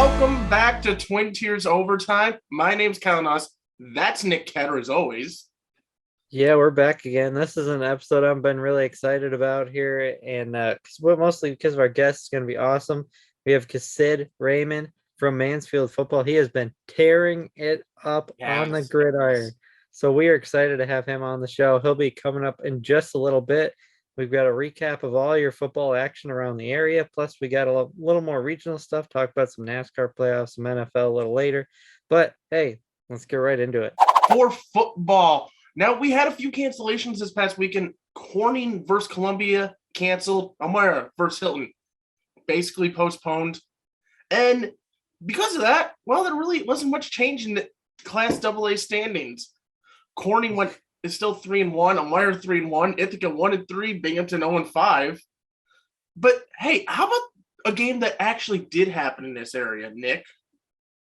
Welcome back to Twin Tiers Overtime. My name's Kalanos. That's Nick Ketter as always. Yeah, we're back again. This is an episode I've been really excited about here, and mostly because of our guest is going to be awesome. We have Cahsid Raymond from Mansfield football. He has been tearing it up on the gridiron, so we are excited to have him on the show. He'll be coming up in just a little bit. We've got a recap of all your football action around the area. Plus, we got a little more regional stuff. Talk about some NASCAR playoffs, some NFL a little later. But hey, let's get right into it. For football. Now, we had a few cancellations this past weekend. Corning versus Columbia canceled. Elmira versus Hilton basically postponed. And because of that, well, there really wasn't much change in the Class AA standings. Corning is still 3-1. Elmira 3-1. Ithaca 1-3. Binghamton 0-5. But hey, how about a game that actually did happen in this area, Nick?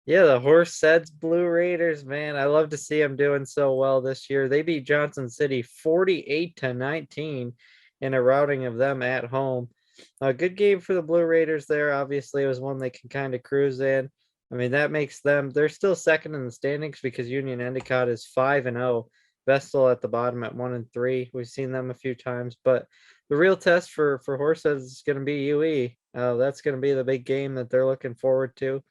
Yeah, the Horsed's Blue Raiders, man. I love to see them doing so well this year. They beat Johnson City 48-19 in a routing of them at home. A good game for the Blue Raiders there. Obviously, it was one they can kind of cruise in. I mean, that makes them, they're still second in the standings because Union Endicott is 5-0. Vestal at the bottom at 1-3. We've seen them a few times, but the real test for Horses is going to be UE. That's going to be the big game that they're looking forward to.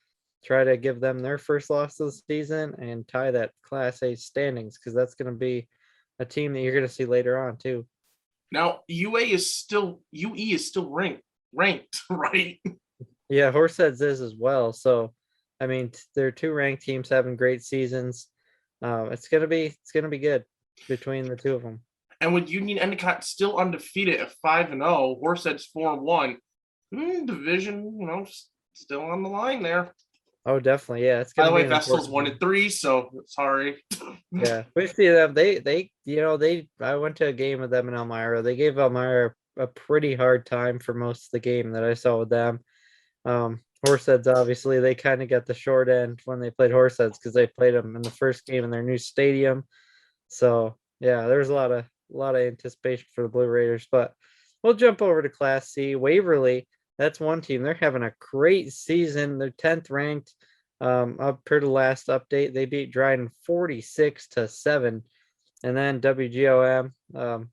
Try to give them their first loss of the season and tie that Class A standings, because that's going to be a team that you're going to see later on too. Now, UE is still ranked, right? Yeah, Horseheads is as well. So, I mean, they're two ranked teams having great seasons. It's gonna be good between the two of them. And with Union Endicott still undefeated at 5-0, Horseheads 4-1. Division, still on the line there. Oh, definitely, yeah. It's by gonna the way, be Vestal's 1-3, so sorry. Yeah, we see them. I went to a game with them in Elmira. They gave Elmira a pretty hard time for most of the game that I saw with them. Horseheads, obviously, they kind of got the short end when they played Horseheads because they played them in the first game in their new stadium. So yeah, there's a lot of anticipation for the Blue Raiders. But we'll jump over to Class C. Waverly, that's one team. They're having a great season. They're 10th ranked. Up per the last update, they beat Dryden 46-7. And then WGOM,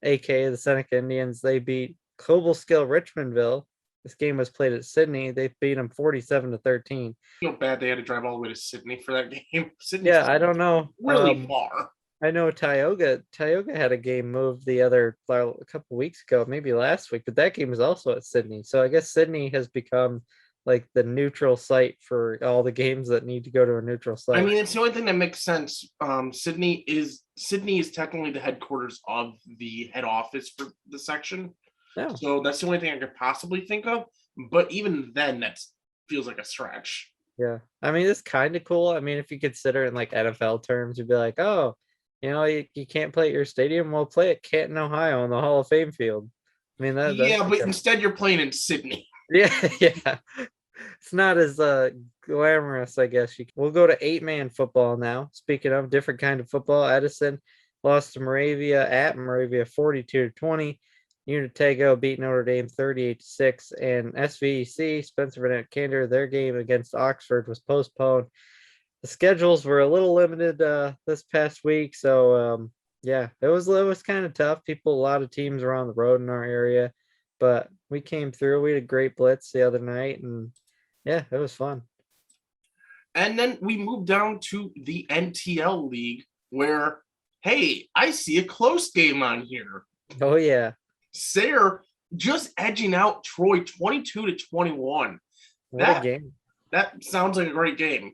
aka the Seneca Indians, they beat Cobleskill Richmondville. This game was played at Sydney. They beat them 47-13. Feel bad they had to drive all the way to Sydney for that game. Sydney's I don't know. Really far. I know Tioga had a game moved a couple weeks ago, maybe last week, but that game is also at Sydney. So I guess Sydney has become like the neutral site for all the games that need to go to a neutral site. I mean, it's the only thing that makes sense. Sydney is technically the headquarters of the head office for the section. Yeah. So that's the only thing I could possibly think of. But even then, that feels like a stretch. Yeah. I mean, it's kind of cool. I mean, if you consider it in like NFL terms, you'd be like, oh, you can't play at your stadium. We'll play at Canton, Ohio on the Hall of Fame field. I mean, but instead you're playing in Sydney. Yeah. It's not as glamorous, I guess. We'll go to 8-man football now. Speaking of different kind of football, Edison lost to Moravia at Moravia 42-20. Unitago beat Notre Dame 38-6, and SVEC, Spencer Burnett Candor, their game against Oxford was postponed. The schedules were a little limited this past week, so it was kind of tough. A lot of teams were on the road in our area, but we came through. We had a great blitz the other night, and yeah, it was fun. And then we moved down to the NTL League, where, hey, I see a close game on here. Oh, yeah. Sayre just edging out Troy 22-21. What a game. That sounds like a great game.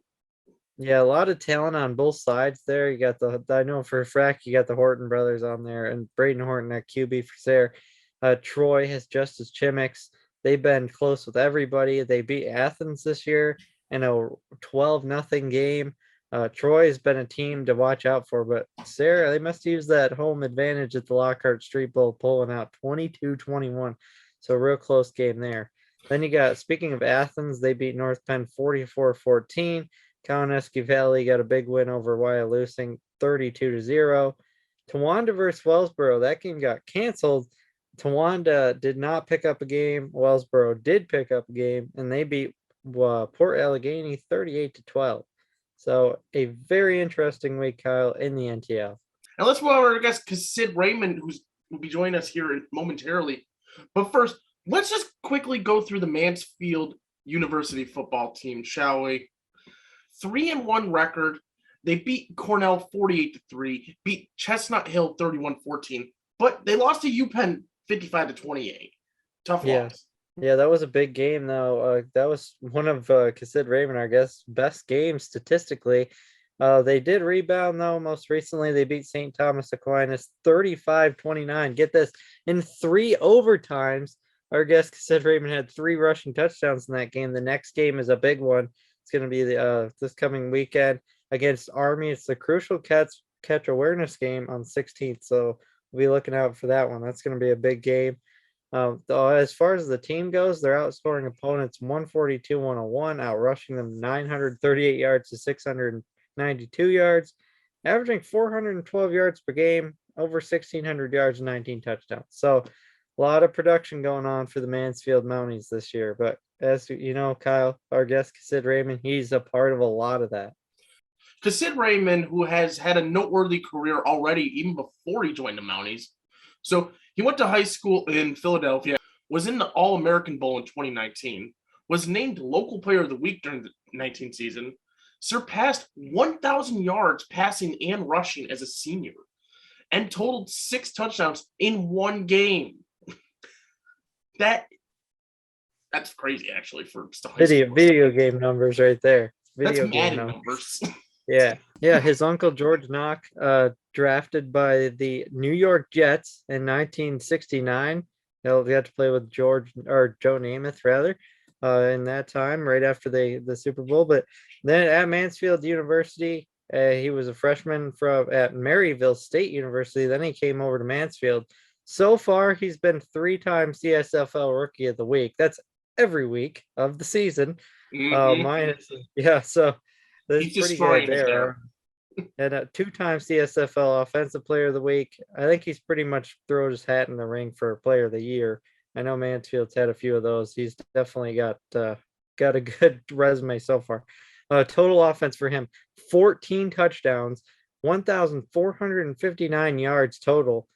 Yeah, a lot of talent on both sides there. You got I know for a fact you got the Horton brothers on there, and Braden Horton at QB for Sayre. Troy has Justice Chimix. They've been close with everybody. They beat Athens this year in a 12-0 game. Troy has been a team to watch out for, but Sayre, they must use that home advantage at the Lockhart Street Bowl, pulling out 22-21. So real close game there. Then you got, speaking of Athens, they beat North Penn 44-14. Kawaneski Valley got a big win over Wyalusing 32-0. Towanda versus Wellsboro, that game got canceled. Towanda did not pick up a game. Wellsboro did pick up a game, and they beat Port Allegheny 38-12. So a very interesting week, Kyle, in the NTL. And let's move over to Cahsid Raymond, will be joining us here momentarily. But first, let's just quickly go through the Mansfield University football team, shall we? 3-1 record. They beat Cornell 48-3, beat Chestnut Hill 31-14, but they lost to UPenn 55-28. Tough loss. Yeah, that was a big game, though. That was one of Cahsid Raymond, I guess, best games statistically. They did rebound, though. Most recently, they beat St. Thomas Aquinas 35-29. Get this, in 3 overtimes, our guest Cahsid Raymond had 3 rushing touchdowns in that game. The next game is a big one. It's going to be this coming weekend against Army. It's the crucial catch awareness game on 16th, so we'll be looking out for that one. That's going to be a big game. As far as the team goes, they're outscoring opponents 142-101, outrushing them 938 yards to 692 yards, averaging 412 yards per game, over 1,600 yards and 19 touchdowns. So a lot of production going on for the Mansfield Mounties this year. But as you know, Kyle, our guest Cahsid Raymond, he's a part of a lot of that. Cahsid Raymond, who has had a noteworthy career already, even before he joined the Mounties. So he went to high school in Philadelphia, was in the All-American Bowl in 2019, was named Local Player of the Week during the 19 season, surpassed 1,000 yards passing and rushing as a senior, and totaled 6 touchdowns in 1 game. That's crazy, actually, for video game numbers right there. Video game numbers. Yeah. His uncle George Nock, drafted by the New York Jets in 1969. He got to play with Joe Namath, rather, in that time, right after the Super Bowl. But then at Mansfield University, he was a freshman at Maryville State University. Then he came over to Mansfield. So far, he's been 3 times CSFL Rookie of the Week. That's every week of the season. So that's pretty good there. And 2 times CSFL Offensive Player of the Week. I think he's pretty much thrown his hat in the ring for Player of the Year. I know Mansfield's had a few of those. He's definitely got a good resume so far. Total offense for him, 14 touchdowns, 1,459 yards total.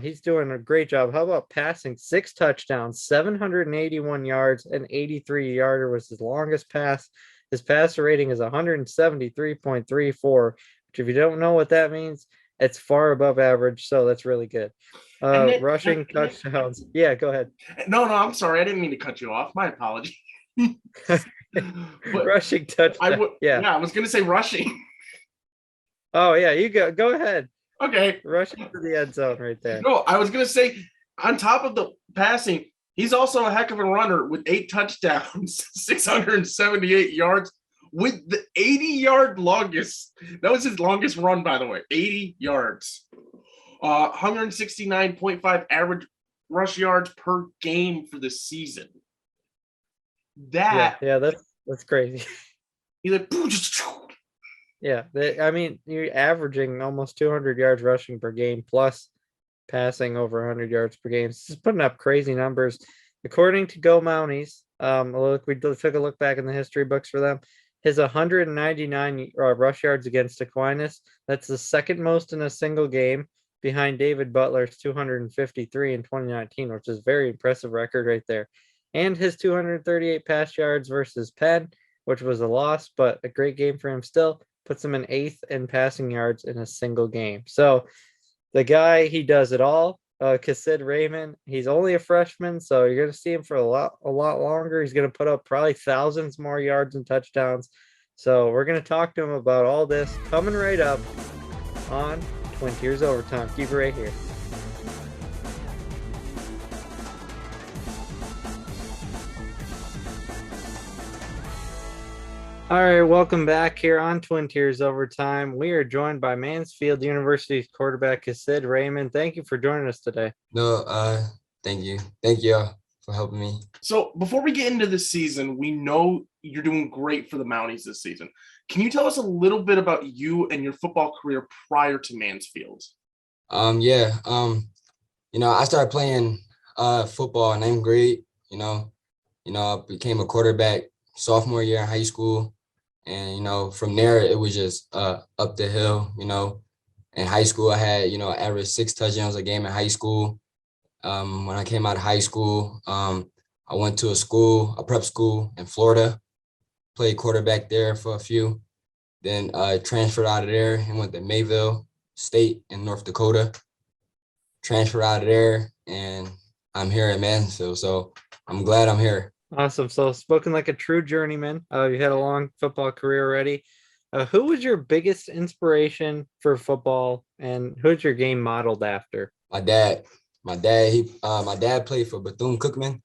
He's doing a great job. How about passing? 6 touchdowns, 781 yards, and 83-yarder was his longest pass. His passer rating is 173.34, which if you don't know what that means, it's far above average. So that's really good. Rushing touchdowns. Yeah, go ahead. No, I'm sorry. I didn't mean to cut you off. My apology. Rushing touchdown. I was going to say rushing. Oh, yeah, you go ahead. Okay. Rushing to the end zone right there. No, I was going to say, on top of the passing, he's also a heck of a runner with 8 touchdowns, 678 yards, with the 80-yard longest. That was his longest run, by the way, 80 yards. 169.5 average rush yards per game for the season. That's crazy. He's like, yeah, you're averaging almost 200 yards rushing per game, plus passing over 100 yards per game. This is putting up crazy numbers. According to Go Mounties, we took a look back in the history books for them. His 199 rush yards against Aquinas, that's the second most in a single game, behind David Butler's 253 in 2019, which is a very impressive record right there. And his 238 pass yards versus Penn, which was a loss, but a great game for him still, puts him in 8th in passing yards in a single game. So the guy, he does it all. Cahsid Raymond, he's only a freshman, so you're going to see him for a lot longer. He's going to put up probably thousands more yards and touchdowns. So we're going to talk to him about all this coming right up on Twin Tiers Overtime. Keep it right here. All right, welcome back here on Twin Tiers Overtime. We are joined by Mansfield University's quarterback, Cahsid Raymond. Thank you for joining us today. No, thank you. Thank you for helping me. So before we get into this season, we know you're doing great for the Mounties this season. Can you tell us a little bit about you and your football career prior to Mansfield? I started playing football in 9th grade. I became a quarterback sophomore year in high school. And, you know, from there, it was just up the hill, you know. In high school, I had, you know, average 6 touchdowns a game in high school. When I came out of high school, I went to a prep school in Florida, played quarterback there for a few, then transferred out of there and went to Mayville State in North Dakota, transferred out of there, and I'm here at Mansfield. So I'm glad I'm here. Awesome. So spoken like a true journeyman. You had a long football career already. Who was your biggest inspiration for football, and who's your game modeled after? My dad. My dad played for Bethune-Cookman.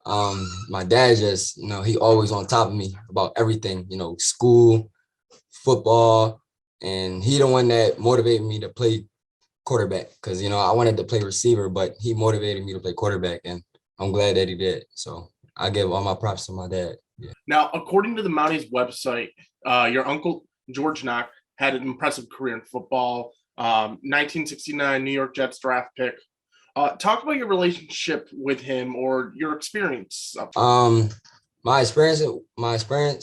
My dad just, you know, he always on top of me about everything, you know, school, football, and he the one that motivated me to play quarterback because, you know, I wanted to play receiver, but he motivated me to play quarterback, and I'm glad that he did. So I give all my props to my dad. Yeah. Now, according to the Mounties website, your uncle, George Nock, had an impressive career in football, 1969 New York Jets draft pick. Talk about your relationship with him or your experience. My experience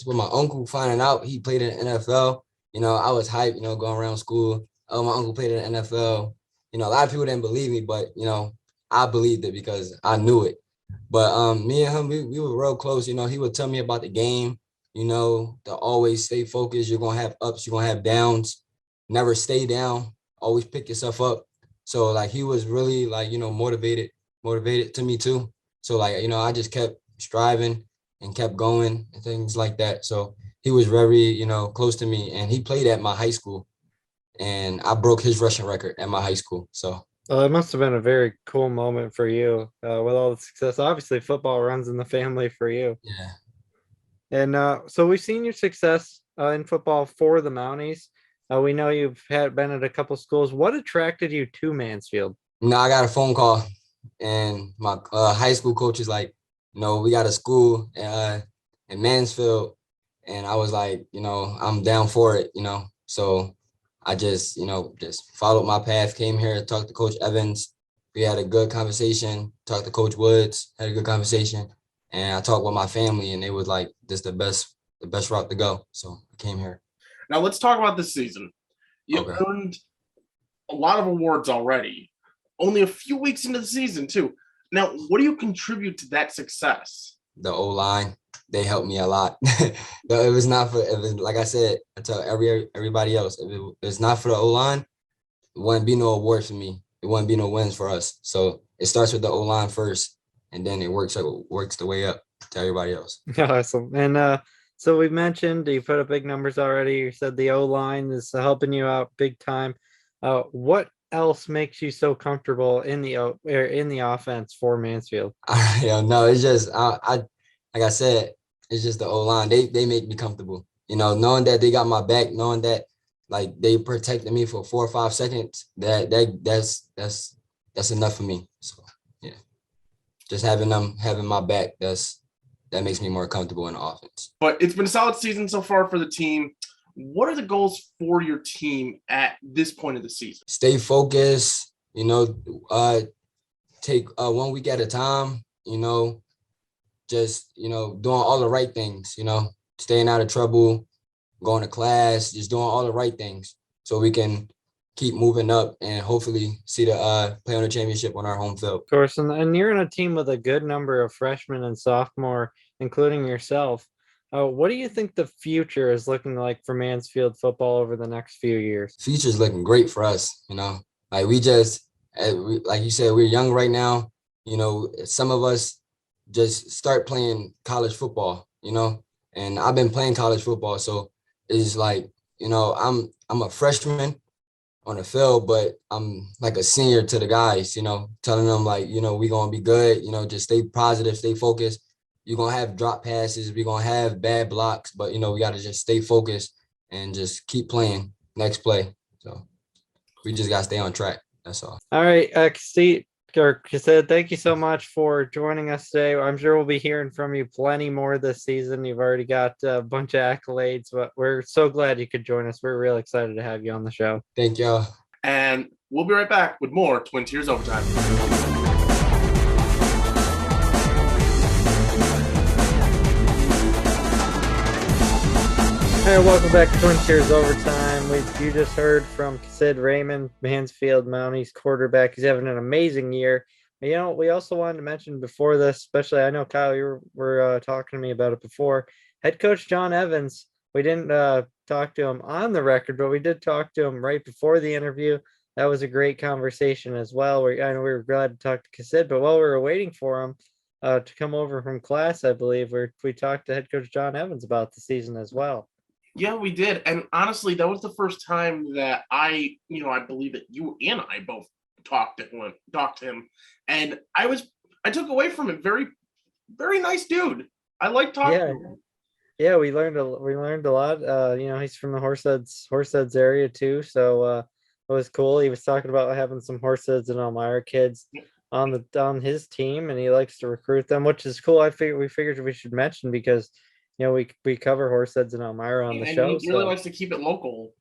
with my uncle finding out he played in the NFL, you know, I was hyped, you know, going around school. Oh, my uncle played in the NFL. You know, a lot of people didn't believe me, but, you know, I believed it because I knew it. But me and him, we were real close. You know, he would tell me about the game, you know, to always stay focused. You're going to have ups, you're going to have downs. Never stay down. Always pick yourself up. So, like, he was really, like, you know, motivated to me too. So, like, you know, I just kept striving and kept going and things like that. So he was very, you know, close to me. And he played at my high school. And I broke his rushing record at my high school. So. Well, it must have been a very cool moment for you with all the success. Obviously, football runs in the family for you. Yeah. And so we've seen your success in football for the Mounties. We know you've been at a couple schools. What attracted you to Mansfield? No, I got a phone call, and my high school coach is like, you know, we got a school in Mansfield, and I was like, you know, I'm down for it, you know. So I just, you know, just followed my path, came here, talked to Coach Evans. We had a good conversation, talked to Coach Woods, had a good conversation, and I talked with my family, and they was like, this is the best route to go. So I came here. Now let's talk about this season. You've earned a lot of awards already. Only a few weeks into the season, too. Now, what do you contribute to that success? The O-line, they helped me a lot. It was not for, like I said, I tell everybody else, if it's not for the O-line, it wouldn't be no awards for me. It wouldn't be no wins for us. So it starts with the O-line first, and then it works the way up to everybody else. Awesome. And so we mentioned you put up big numbers already. You said the O-line is helping you out big time. What else makes you so comfortable in the offense for Mansfield? No, it's just I like I said, it's just the O-line. They make me comfortable. You know, knowing that they got my back, knowing that like they protected me for 4 or 5 seconds. That's enough for me. So yeah, just having my back, that makes me more comfortable in the offense. But it's been a solid season so far for the team. What are the goals for your team at this point of the season? Stay focused, you know, take 1 week at a time, you know, just, you know, doing all the right things, you know, staying out of trouble, going to class, just doing all the right things so we can keep moving up and hopefully see the play on the championship on our home field. Of course, and you're in a team with a good number of freshmen and sophomore, including yourself. What do you think the future is looking like for Mansfield football over the next few years? Future's looking great for us, you know. Like we just, like you said, we're young right now. You know, some of us just start playing college football, you know, and I've been playing college football. So it's like, you know, I'm a freshman on the field, but I'm like a senior to the guys, you know, telling them like, you know, we're going to be good, you know, just stay positive, stay focused. You're going to have drop passes. We're going to have bad blocks, but, you know, we got to just stay focused and just keep playing next play. So we just got to stay on track. That's all. All right, Cahsid, thank you so much for joining us today. I'm sure we'll be hearing from you plenty more this season. You've already got a bunch of accolades, but we're so glad you could join us. We're really excited to have you on the show. Thank y'all. And we'll be right back with more Twin Tiers Overtime. Hey, welcome back to Twin Tiers Overtime. You just heard from Cahsid, Raymond, Mansfield, Mounties quarterback. He's having an amazing year. You know, we also wanted to mention before this, especially I know Kyle, you were talking to me about it before. Head coach John Evans. We didn't talk to him on the record, but we did talk to him right before the interview. That was a great conversation as well. I know we were glad to talk to Cahsid, but while we were waiting for him to come over from class, I believe we talked to head coach John Evans about the season as well. Yeah, we did. And honestly, that was the first time that I believe that you and I both talked to him. And I took away from it very, very nice dude. I like talking to him. Yeah, we learned a lot. He's from the Horseheads area too. So it was cool. He was talking about having some Horseheads and Elmira kids on his team, and he likes to recruit them, which is cool. We figured we should mention because we cover Horseheads and Elmira on the show. He really likes to keep it local.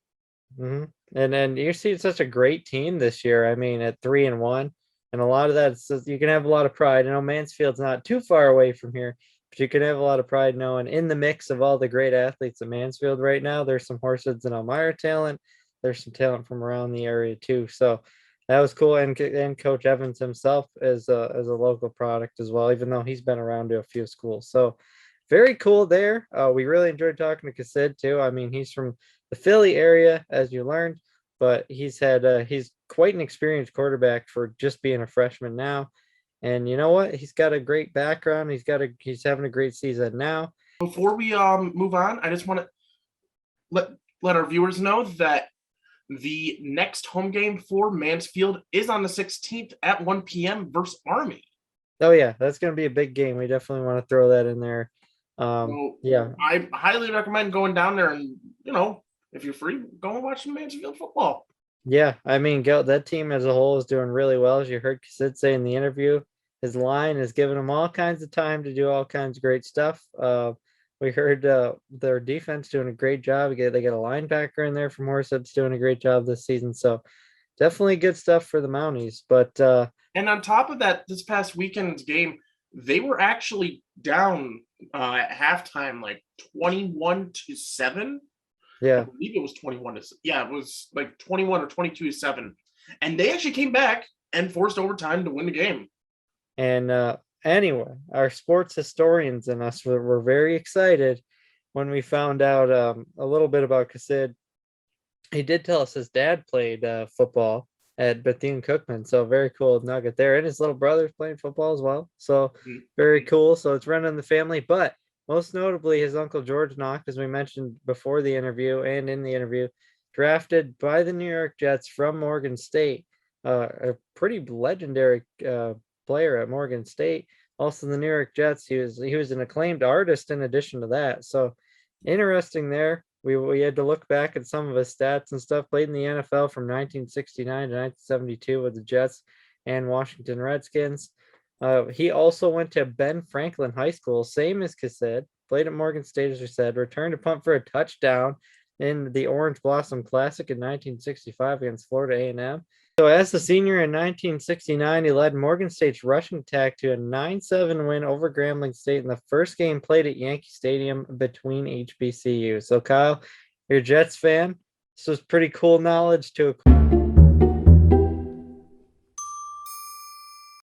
Mm-hmm. And then you see such a great team this year. I mean, at 3-1, and a lot of that is you can have a lot of pride. I know Mansfield's not too far away from here, but you can have a lot of pride knowing in the mix of all the great athletes at Mansfield right now, there's some Horseheads and Elmira talent. There's some talent from around the area too. So that was cool. And Coach Evans himself is a local product as well, even though he's been around to a few schools. So very cool there. We really enjoyed talking to Cahsid too. I mean, he's from the Philly area, as you learned, but he's quite an experienced quarterback for just being a freshman now. And you know what? He's got a great background. He's having a great season now. Before we move on, I just want to let our viewers know that the next home game for Mansfield is on the 16th at 1 p.m. versus Army. Oh yeah, that's going to be a big game. We definitely want to throw that in there. Yeah, I highly recommend going down there, and if you're free, go and watch some Mansfield football. Yeah, I mean, that team as a whole is doing really well. As you heard Cahsid say in the interview, his line is giving him all kinds of time to do all kinds of great stuff. We heard their defense doing a great job. They got a linebacker in there from Horseheads doing a great job this season. So definitely good stuff for the Mounties. But and on top of that, this past weekend's game, they were actually down at halftime, like 21-7. Yeah, I believe it was 21 to. Yeah, it was like 21 or 22-7, and they actually came back and forced overtime to win the game. And anyway, our sports historians and us were very excited when we found out a little bit about Cahsid. He did tell us his dad played football at Bethune-Cookman, so very cool nugget there. And his little brother's playing football as well, so very cool. So it's running in the family, but most notably his uncle George Nock, as we mentioned before the interview and in the interview, drafted by the New York Jets from Morgan State, a pretty legendary player at Morgan State. Also the New York Jets, he was an acclaimed artist in addition to that. So interesting there. We had to look back at some of his stats and stuff. Played in the NFL from 1969 to 1972 with the Jets and Washington Redskins. He also went to Ben Franklin High School, same as Cahsid. Played at Morgan State, as we said. Returned to punt for a touchdown in the Orange Blossom Classic in 1965 against Florida A&M. So as a senior in 1969, he led Morgan State's rushing attack to a 9-7 win over Grambling State in the first game played at Yankee Stadium between HBCUs. So Kyle, you're a Jets fan. This was pretty cool knowledge to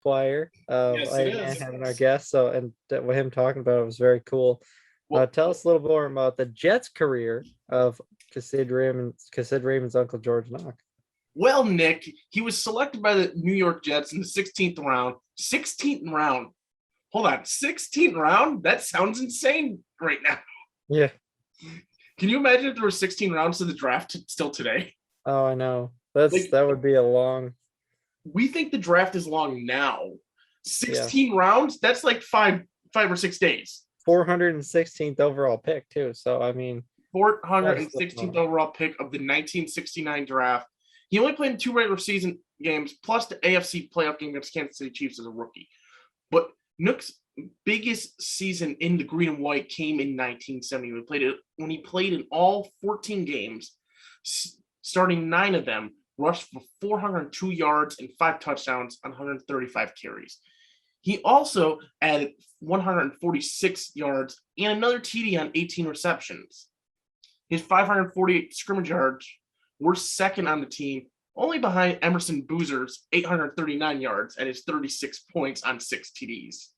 acquire. Yes, having our guest. So and with him talking about it was very cool. Well, Tell us a little more about the Jets career of Cahsid Raymond's uncle George Nock. Well, Nick, he was selected by the New York Jets in the 16th round. 16th round. Hold on, 16th round? That sounds insane right now. Yeah. Can you imagine if there were 16 rounds to the draft still today? Oh, I know. That would be a long. We think the draft is long now. 16 rounds? That's like five or 6 days. 416th overall pick too. So I mean, 416th overall pick of the 1969 draft. He only played in 2 regular season games, plus the AFC playoff game against Kansas City Chiefs as a rookie. But Nook's biggest season in the green and white came in 1970 when he played in all 14 games, starting 9 of them, rushed for 402 yards and 5 touchdowns on 135 carries. He also added 146 yards and another TD on 18 receptions. his 548 scrimmage yards. We're second on the team, only behind Emerson Boozer's 839 yards and his 36 points on 6 TDs.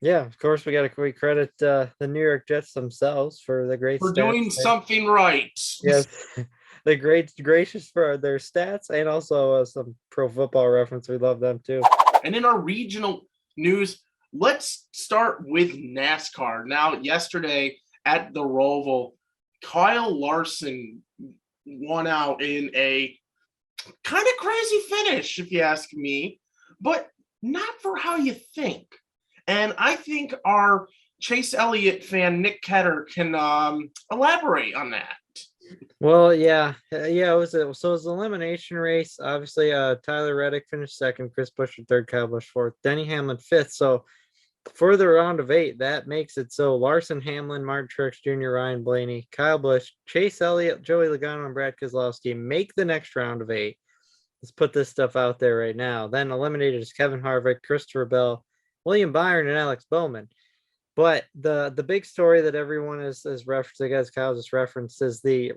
Yeah, of course, we credit the New York Jets themselves for the great For stats doing something right. Yes, the gracious for their stats and also some Pro Football Reference. We love them too. And in our regional news, let's start with NASCAR. Now, yesterday at the Roval, Kyle Larson won out in a kind of crazy finish, if you ask me, but not for how you think. And I think our Chase Elliott fan, Nick Ketter, can elaborate on that. Well, yeah, it was an elimination race. Obviously, Tyler Reddick finished second, Chris Buescher third, Kyle Busch fourth, Denny Hamlin fifth. So for the round of 8, that makes it so Larson, Hamlin, Martin Truex Jr., Ryan Blaney, Kyle Busch, Chase Elliott, Joey Logano, and Brad Keselowski make the next round of 8. Let's put this stuff out there right now. Then eliminated is Kevin Harvick, Christopher Bell, William Byron, and Alex Bowman. But the big story that everyone is referencing, as Kyle just referenced, is the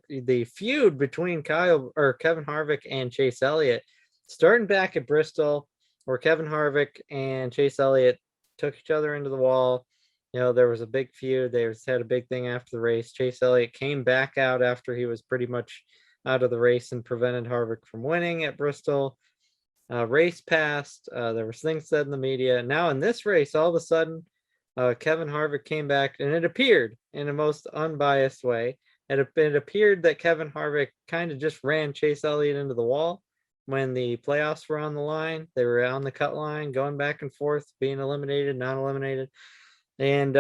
feud between Kevin Harvick and Chase Elliott, starting back at Bristol, where Kevin Harvick and Chase Elliott took each other into the wall. There was a big feud. They had a big thing after the race. Chase Elliott came back out after he was pretty much out of the race and prevented Harvick from winning at Bristol. Race passed. There was things said in the media. Now in this race, all of a sudden, Kevin Harvick came back, and it appeared in a most unbiased way. It appeared that Kevin Harvick kind of just ran Chase Elliott into the wall when the playoffs were on the line. They were on the cut line, going back and forth, being eliminated, not eliminated. And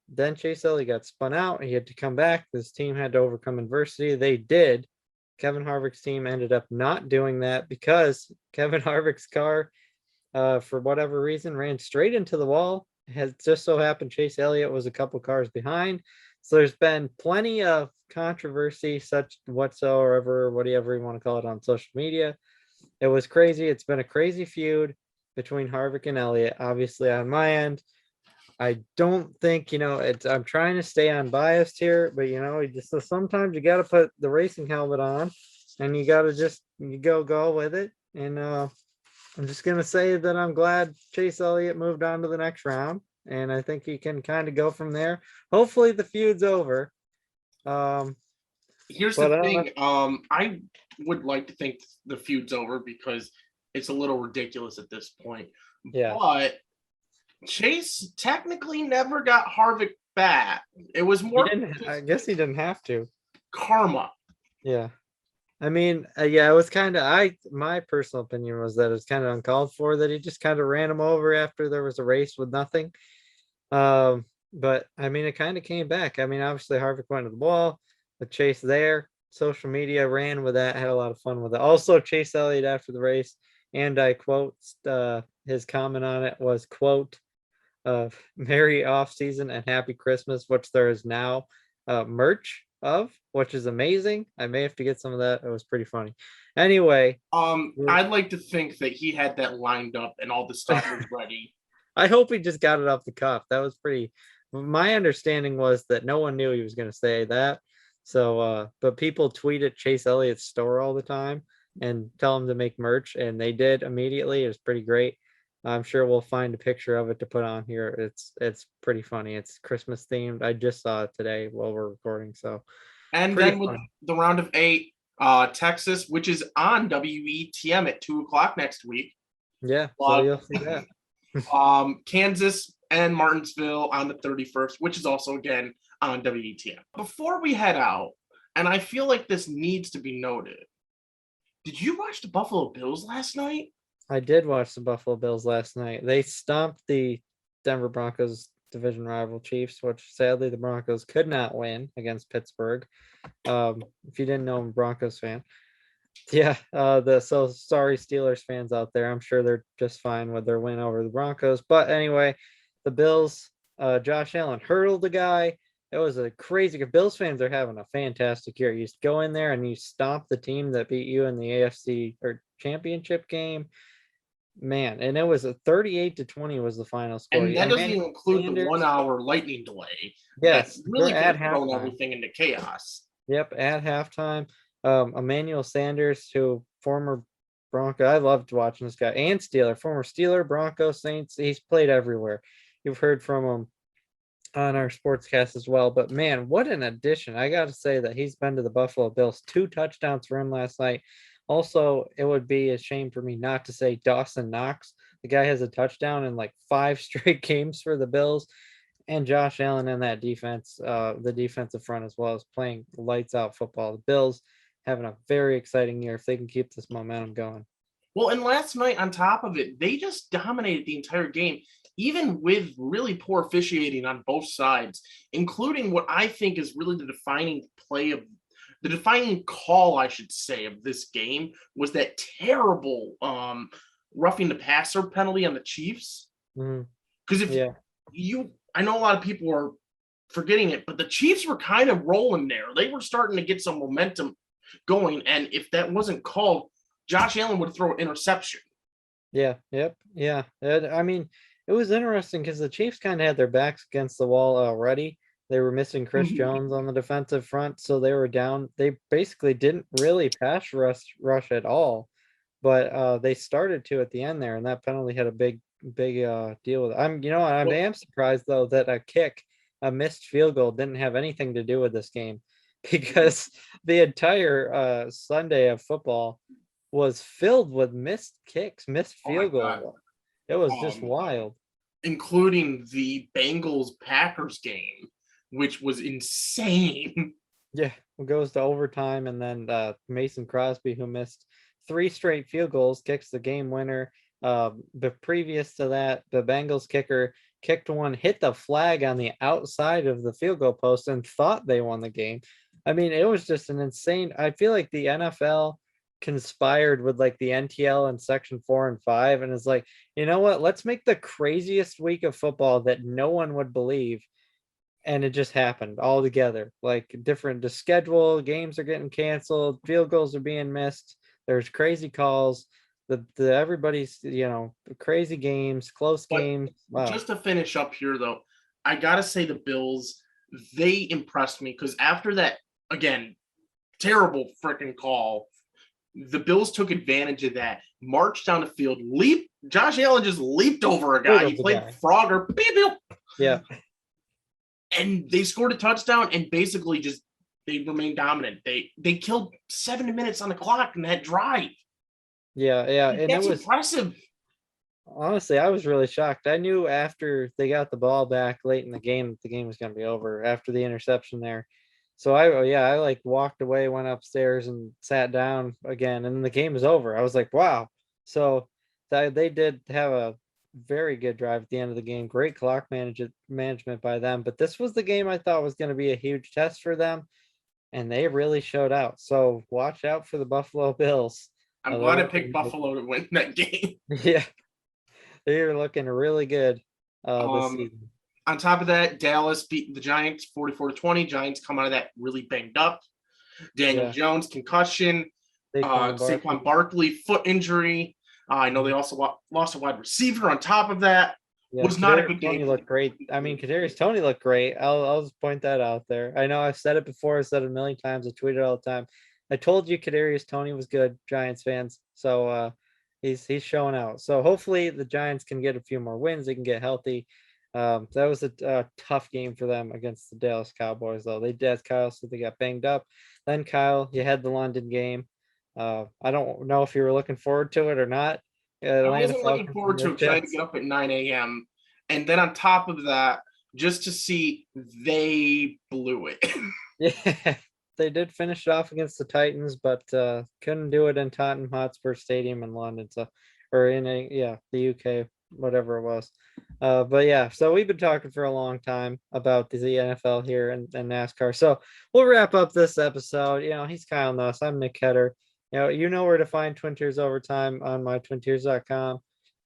then Chase Elliott got spun out. He had to come back. This team had to overcome adversity. They did. Kevin Harvick's team ended up not doing that because Kevin Harvick's car, for whatever reason, ran straight into the wall. It has just so happened Chase Elliott was a couple cars behind. So there's been plenty of controversy, whatever you want to call it, on social media. It was crazy. It's been a crazy feud between Harvick and Elliott. Obviously, on my end, I don't think, I'm trying to stay unbiased here, but sometimes you got to put the racing helmet on and you got to go with it. And I'm just going to say that I'm glad Chase Elliott moved on to the next round, and I think he can kind of go from there. Hopefully the feud's over. Here's the thing. I would like to think the feud's over because it's a little ridiculous at this point. Yeah. But Chase technically never got Harvick back. It was more. I guess he didn't have to. Karma. Yeah. I mean, it was kind of, my personal opinion was that it's kind of uncalled for that he just kind of ran him over after there was a race with nothing. But I mean, it kind of came back. I mean, obviously Harvick went to the wall, with Chase there. Social media ran with that, had a lot of fun with it. Also, Chase Elliott after the race, and I quote, his comment on it was, quote, Merry off season and Happy Christmas, which there is now merch of, which is amazing. I may have to get some of that. It was pretty funny. Anyway, I'd like to think that he had that lined up and all the stuff was ready. I hope he just got it off the cuff. That was pretty. My understanding was that no one knew he was going to say that. So, but people tweet at Chase Elliott's store all the time and tell him to make merch, and they did immediately. It was pretty great. I'm sure we'll find a picture of it to put on here. It's pretty funny. It's Christmas themed. I just saw it today while we're recording. So, and then with the round of 8, Texas, which is on WETM at 2:00 next week. Yeah, so you'll see that. Kansas and Martinsville on the 31st, which is also again on WETM. Before we head out, and I feel like this needs to be noted, did you watch the Buffalo Bills last night? I did watch the Buffalo Bills last night. They stomped the Denver Broncos division rival Chiefs, which sadly the Broncos could not win against Pittsburgh. If you didn't know, I'm a Broncos fan. Yeah, so sorry Steelers fans out there. I'm sure they're just fine with their win over the Broncos. But anyway, the Bills, Josh Allen hurdled the guy. It was a crazy. Bills fans are having a fantastic year. You go in there and you stomp the team that beat you in the AFC or championship game. Man, and it was a 38-20 was the final score. And that doesn't even include the 1 hour lightning delay. Yes, that really could have thrown everything into chaos. Yep, at halftime. Emmanuel Sanders, who former Bronco, I loved watching this guy, and Steeler, former Steeler, Bronco, Saints. He's played everywhere. You've heard from him on our sportscast as well. But man, what an addition. I got to say that he's been to the Buffalo Bills. 2 touchdowns for him last night. Also, it would be a shame for me not to say Dawson Knox. The guy has a touchdown in like 5 straight games for the Bills. And Josh Allen in that defense, the defensive front as well, is playing lights out football. The Bills having a very exciting year if they can keep this momentum going. Well, and last night on top of it, they just dominated the entire game, even with really poor officiating on both sides, including what I think is really the defining call, I should say, of this game was that terrible roughing the passer penalty on the Chiefs. Because I know a lot of people are forgetting it, but the Chiefs were kind of rolling there. They were starting to get some momentum going, and if that wasn't called, Josh Allen would throw an interception. Yeah. I mean, it was interesting because the Chiefs kind of had their backs against the wall already. They were missing Chris Jones on the defensive front, so they were down. They basically didn't really pass rush at all, but they started to at the end there, and that penalty had a big deal with it. I am surprised though that a missed field goal didn't have anything to do with this game, because the entire Sunday of football was filled with missed kicks, missed field goals. It was just wild, including the Bengals Packers game, which was insane. Yeah, it goes to overtime, and then Mason Crosby, who missed 3 straight field goals, kicks the game winner. But previous to that, the Bengals kicker kicked one, hit the flag on the outside of the field goal post, and thought they won the game. I mean, it was just an insane. I feel like the NFL conspired with like the NTL and Section 4 and 5, and is like, you know what? Let's make the craziest week of football that no one would believe. And it just happened all together. Like the schedule, games are getting canceled, field goals are being missed. There's crazy calls. Everybody's, crazy games, close games. Wow. Just to finish up here, though, I gotta say the Bills, they impressed me, because after that, again, terrible freaking call, the Bills took advantage of that, marched down the field, Josh Allen just leaped over a guy. He played Frogger. Yeah. And they scored a touchdown, and basically just they remained dominant. They killed 7 minutes on the clock in that drive. Yeah, and that's it was impressive. Honestly, I was really shocked. I knew after they got the ball back late in the game that the game was going to be over after the interception there. So I like walked away, went upstairs and sat down again, and the game was over. I was like, wow. So they did have a very good drive at the end of the game. Great clock management by them. But this was the game I thought was going to be a huge test for them, and they really showed out. So watch out for the Buffalo Bills. I'm glad I picked Buffalo to win that game. Yeah, they're looking really good this season. On top of that, Dallas beat the Giants 44-20. Giants come out of that really banged up. Daniel Jones, concussion. Saquon Barkley, foot injury. I know they also lost a wide receiver on top of that. Was not a good game. Tony looked great. I mean, Kadarius Toney looked great. I'll just point that out there. I know I've said it before. I've said it a million times. I tweet it all the time. I told you Kadarius Toney was good, Giants fans. So he's showing out. So hopefully the Giants can get a few more wins. They can get healthy. That was a tough game for them against the Dallas Cowboys, though. They did, Kyle, so they got banged up. Then, Kyle, you had the London game. I don't know if you were looking forward to it or not. I wasn't looking forward to it, trying to get up at 9 a.m. And then on top of that, just to see they blew it. Yeah, they did finish it off against the Titans, but couldn't do it in Tottenham Hotspur Stadium in London, or in the UK, whatever it was. But yeah, so we've been talking for a long time about the NFL here and NASCAR. So we'll wrap up this episode. He's Kyle Nuss. I'm Nick Ketter. You know where to find Twin Tiers Overtime on mytwintiers.com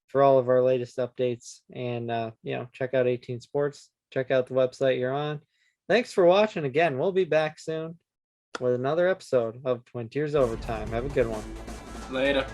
for all of our latest updates. And, check out 18 Sports. Check out the website you're on. Thanks for watching again. We'll be back soon with another episode of Twin Tiers Overtime. Have a good one. Later.